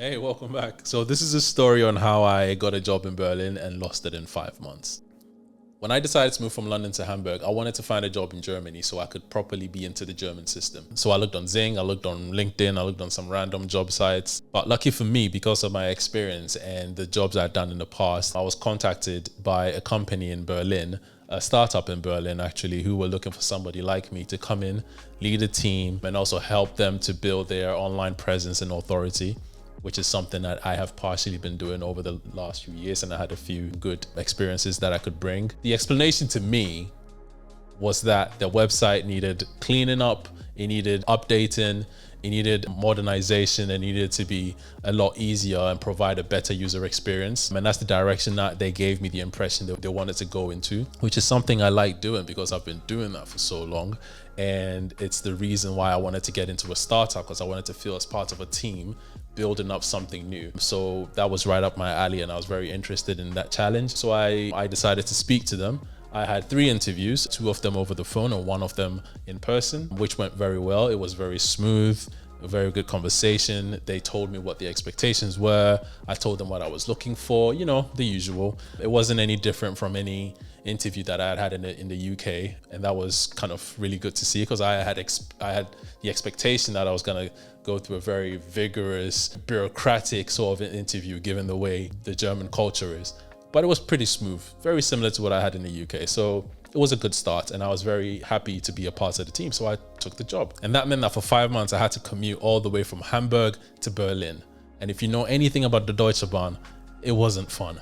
Hey, welcome back. So this is a story on how I got a job in Berlin and lost it in 5 months. When I decided to move from London to Hamburg, I wanted to find a job in Germany so I could properly be into the German system. So I looked on Zing, I looked on LinkedIn, I looked on some random job sites. But lucky for me, because of my experience and the jobs I'd done in the past, I was contacted by a company in Berlin, a startup in Berlin actually, who were looking for somebody like me to come in, lead a team, and also help them to build their online presence and authority, which is something that I have partially been doing over the last few years, and I had a few good experiences that I could bring. The explanation to me was that the website needed cleaning up, it needed updating, it needed modernization, it needed to be a lot easier and provide a better user experience. And that's the direction that they gave me the impression that they wanted to go into, which is something I like doing because I've been doing that for so long. And it's the reason why I wanted to get into a startup, because I wanted to feel as part of a team building up something new. So that was right up my alley and I was very interested in that challenge. So I decided to speak to them. I had 3 interviews, 2 of them over the phone and 1 of them in person, which went very well. It was very smooth, a very good conversation. They told me what the expectations were. I told them what I was looking for, you know, the usual. It wasn't any different from any interview that I had in the UK, and that was kind of really good to see, because I had the expectation that I was going to go through a very vigorous, bureaucratic sort of an interview, given the way the German culture is. But it was pretty smooth, very similar to what I had in the UK. So it was a good start and I was very happy to be a part of the team. So I took the job. And that meant that for 5 months, I had to commute all the way from Hamburg to Berlin. And if you know anything about the Deutsche Bahn, it wasn't fun.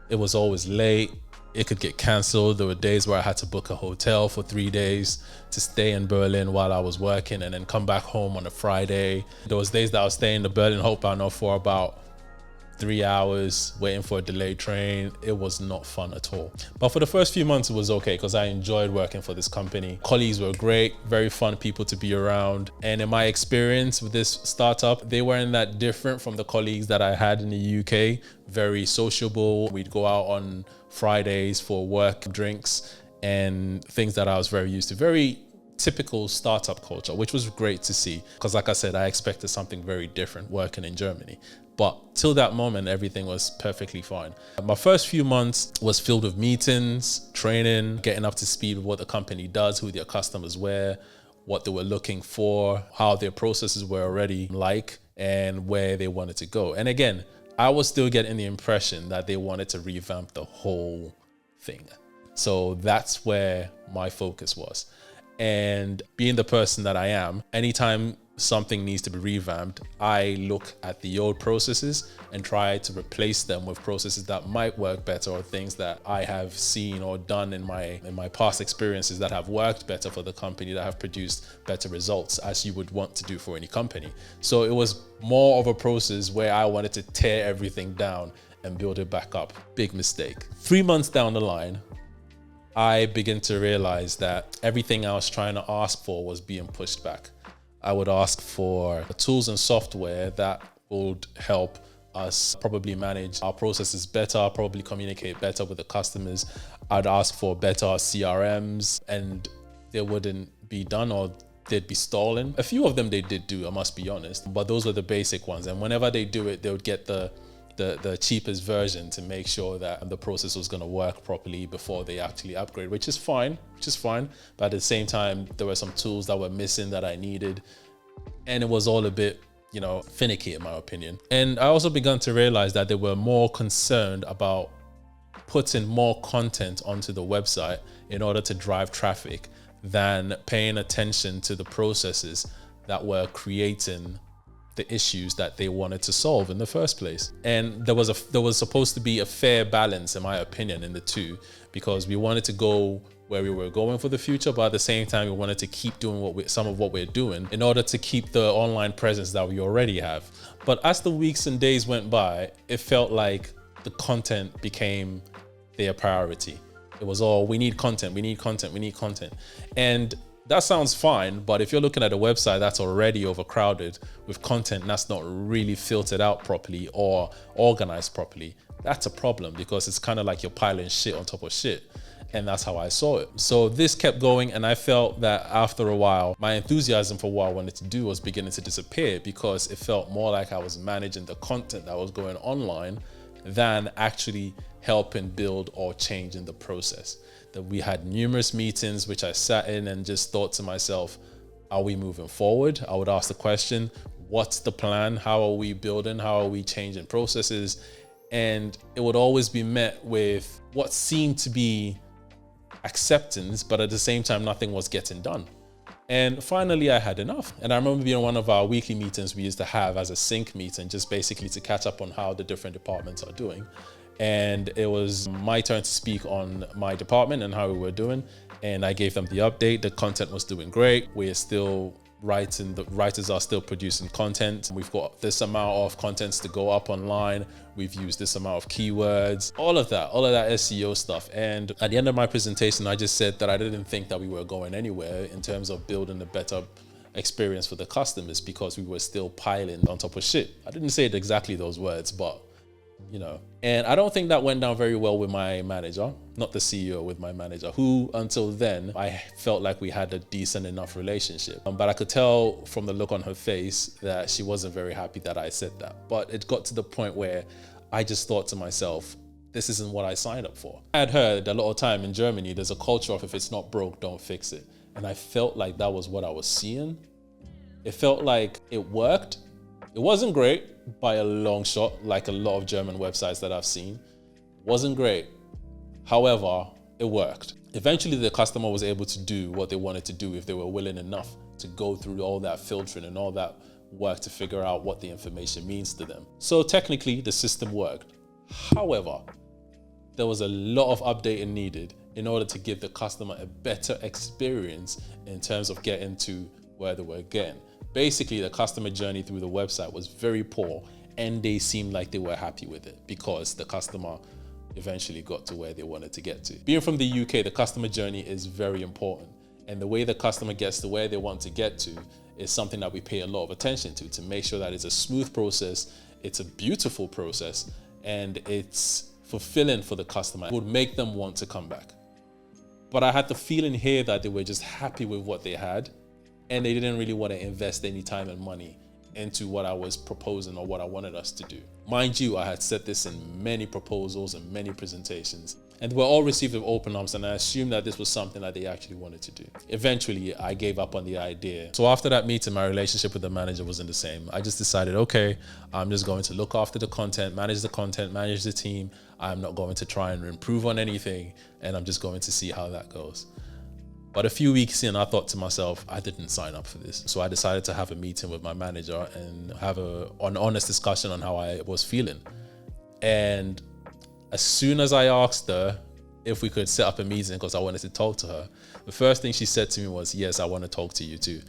It was always late. It could get canceled. There were days where I had to book a hotel for 3 days to stay in Berlin while I was working and then come back home on a Friday. There was days that I was staying in the Berlin Hauptbahnhof for about 3 hours waiting for a delayed train. It was not fun at all. But for the first few months, it was okay because I enjoyed working for this company. Colleagues were great, very fun people to be around. And in my experience with this startup, they weren't that different from the colleagues that I had in the UK. Very sociable. We'd go out on Fridays for work drinks and things that I was very used to. Very typical startup culture, which was great to see. Because like I said, I expected something very different working in Germany. But till that moment, everything was perfectly fine. My first few months was filled with meetings, training, getting up to speed with what the company does, who their customers were, what they were looking for, how their processes were already like, and where they wanted to go. And again, I was still getting the impression that they wanted to revamp the whole thing. So that's where my focus was. And being the person that I am, anytime something needs to be revamped, I look at the old processes and try to replace them with processes that might work better, or things that I have seen or done in my past experiences that have worked better for the company, that have produced better results, as you would want to do for any company. So it was more of a process where I wanted to tear everything down and build it back up. Big mistake. 3 months down the line, I began to realize that everything I was trying to ask for was being pushed back. I would ask for tools and software that would help us probably manage our processes better, probably communicate better with the customers. I'd ask for better CRMs, and they wouldn't be done, or they'd be stalling. A few of them they did do, I must be honest, but those were the basic ones. And whenever they do it, they would get the cheapest version to make sure that the process was going to work properly before they actually upgrade, which is fine. But at the same time, there were some tools that were missing that I needed. And it was all a bit, finicky in my opinion. And I also began to realize that they were more concerned about putting more content onto the website in order to drive traffic than paying attention to the processes that were creating the issues that they wanted to solve in the first place. And there was supposed to be a fair balance, in my opinion, in the two, because we wanted to go where we were going for the future, but at the same time, we wanted to keep doing some of what we're doing in order to keep the online presence that we already have. But as the weeks and days went by, it felt like the content became their priority. It was all, we need content. And that sounds fine, but if you're looking at a website that's already overcrowded with content that's not really filtered out properly or organized properly, that's a problem, because it's kind of like you're piling shit on top of shit. And that's how I saw it. So this kept going, and I felt that after a while, my enthusiasm for what I wanted to do was beginning to disappear, because it felt more like I was managing the content that was going online than actually helping build or change in the process. That we had numerous meetings which I sat in and just thought to myself, are we moving forward? I would ask the question, what's the plan? How are we building? How are we changing processes? And it would always be met with what seemed to be acceptance, but at the same time, nothing was getting done. And finally, I had enough. And I remember being one of our weekly meetings we used to have as a sync meeting, just basically to catch up on how the different departments are doing. And it was my turn to speak on my department and how we were doing. And I gave them the update. The content was doing great. We're still writing, the writers are still producing content. We've got this amount of contents to go up online. We've used this amount of keywords, all of that SEO stuff. And at the end of my presentation, I just said that I didn't think that we were going anywhere in terms of building a better experience for the customers, because we were still piling on top of shit. I didn't say it exactly those words, but you know, and I don't think that went down very well with my manager, not the CEO, with my manager, who until then I felt like we had a decent enough relationship. But I could tell from the look on her face that she wasn't very happy that I said that. But it got to the point where I just thought to myself, this isn't what I signed up for. I had heard a lot of time in Germany, there's a culture of if it's not broke, don't fix it. And I felt like that was what I was seeing. It felt like it worked. It wasn't great by a long shot, like a lot of German websites that I've seen. Wasn't great. However, it worked. Eventually, the customer was able to do what they wanted to do if they were willing enough to go through all that filtering and all that work to figure out what the information means to them. So technically, the system worked. However, there was a lot of updating needed in order to give the customer a better experience in terms of getting to where they were getting. Basically, the customer journey through the website was very poor, and they seemed like they were happy with it because the customer eventually got to where they wanted to get to. Being from the UK, the customer journey is very important, and the way the customer gets to where they want to get to is something that we pay a lot of attention to make sure that it's a smooth process, it's a beautiful process, and it's fulfilling for the customer. It would make them want to come back. But I had the feeling here that they were just happy with what they had, and they didn't really want to invest any time and money into what I was proposing or what I wanted us to do. Mind you, I had said this in many proposals and many presentations, and they were all received with open arms, and I assumed that this was something that they actually wanted to do. Eventually, I gave up on the idea. So after that meeting, my relationship with the manager wasn't the same. I just decided, okay, I'm just going to look after the content, manage the team. I'm not going to try and improve on anything, and I'm just going to see how that goes. But a few weeks in, I thought to myself, I didn't sign up for this. So I decided to have a meeting with my manager and have an honest discussion on how I was feeling. And as soon as I asked her if we could set up a meeting because I wanted to talk to her, the first thing she said to me was, yes, I want to talk to you too.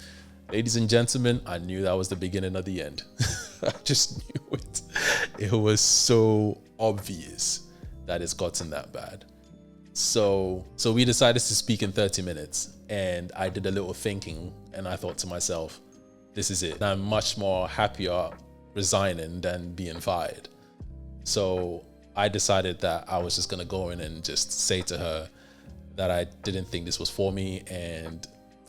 Ladies and gentlemen, I knew that was the beginning of the end. I just knew it. It was so obvious that it's gotten that bad. So we decided to speak in 30 minutes, and I did a little thinking, and I thought to myself, this is it. I'm much more happier resigning than being fired. So I decided that I was just gonna go in and just say to her that I didn't think this was for me, and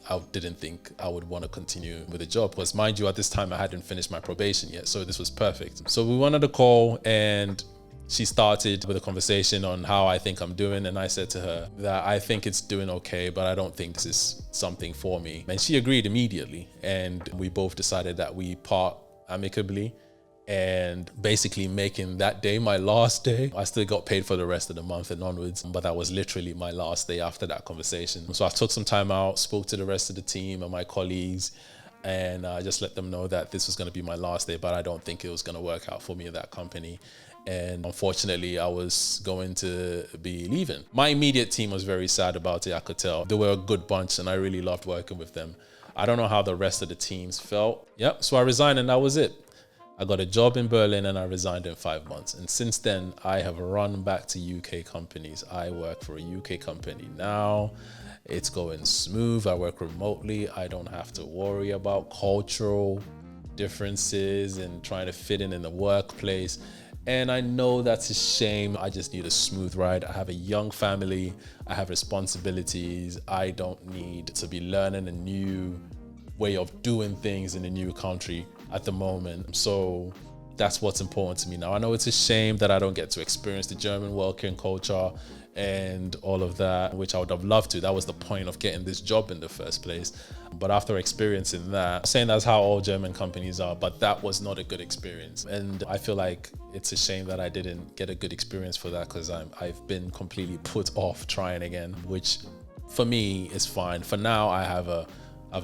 I didn't think I would want to continue with the job, because mind you, at this time I hadn't finished my probation yet, so this was perfect. So we went on the call, and she started with a conversation on how I think I'm doing, and I said to her that I think it's doing okay, but I don't think this is something for me. And she agreed immediately, and we both decided that we part amicably, and basically making that day my last day. I still got paid for the rest of the month and onwards, but that was literally my last day after that conversation. So I took some time out, spoke to the rest of the team and my colleagues, and I just let them know that this was going to be my last day, but I don't think it was going to work out for me at that company. And unfortunately, I was going to be leaving. My immediate team was very sad about it, I could tell. They were a good bunch, and I really loved working with them. I don't know how the rest of the teams felt. Yep, so I resigned, and that was it. I got a job in Berlin, and I resigned in 5 months. And since then, I have run back to UK companies. I work for a UK company now. It's going smooth. I work remotely. I don't have to worry about cultural differences and trying to fit in the workplace. And I know that's a shame. I just need a smooth ride. I have a young family. I have responsibilities. I don't need to be learning a new way of doing things in a new country at the moment. So that's what's important to me now. I know it's a shame that I don't get to experience the German working culture and all of that, which I would have loved to. That was the point of getting this job in the first place. But after experiencing that, I'm saying that's how all German companies are, but that was not a good experience. And I feel like it's a shame that I didn't get a good experience for that, because I've been completely put off trying again, which for me is fine. For now, I have a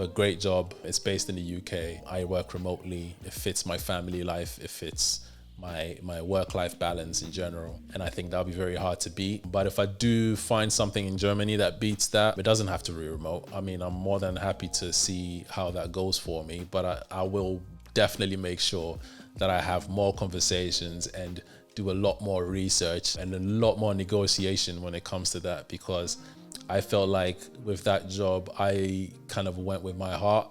great job. It's based in the UK. I work remotely. It fits my family life. It fits my work-life balance in general. And I think that'll be very hard to beat. But if I do find something in Germany that beats that, it doesn't have to be remote. I mean, I'm more than happy to see how that goes for me, but I will definitely make sure that I have more conversations and do a lot more research and a lot more negotiation when it comes to that, because I felt like with that job, I kind of went with my heart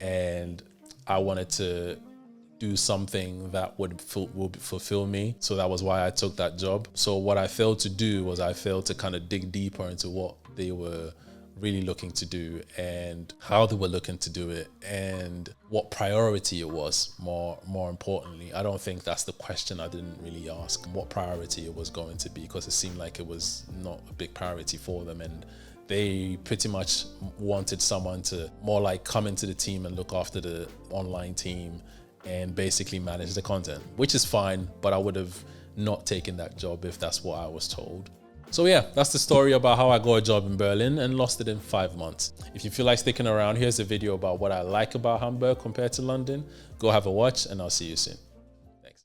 and I wanted to do something that would fulfill me. So that was why I took that job. So what I failed to do was I failed to kind of dig deeper into what they were really looking to do and how they were looking to do it and what priority it was. More importantly, I don't think that's the question I didn't really ask, what priority it was going to be, because it seemed like it was not a big priority for them, and they pretty much wanted someone to more like come into the team and look after the online team and basically manage the content, which is fine, but I would have not taken that job if that's what I was told. So yeah, that's the story about how I got a job in Berlin and lost it in 5 months. If you feel like sticking around, here's a video about what I like about Hamburg compared to London. Go have a watch and I'll see you soon.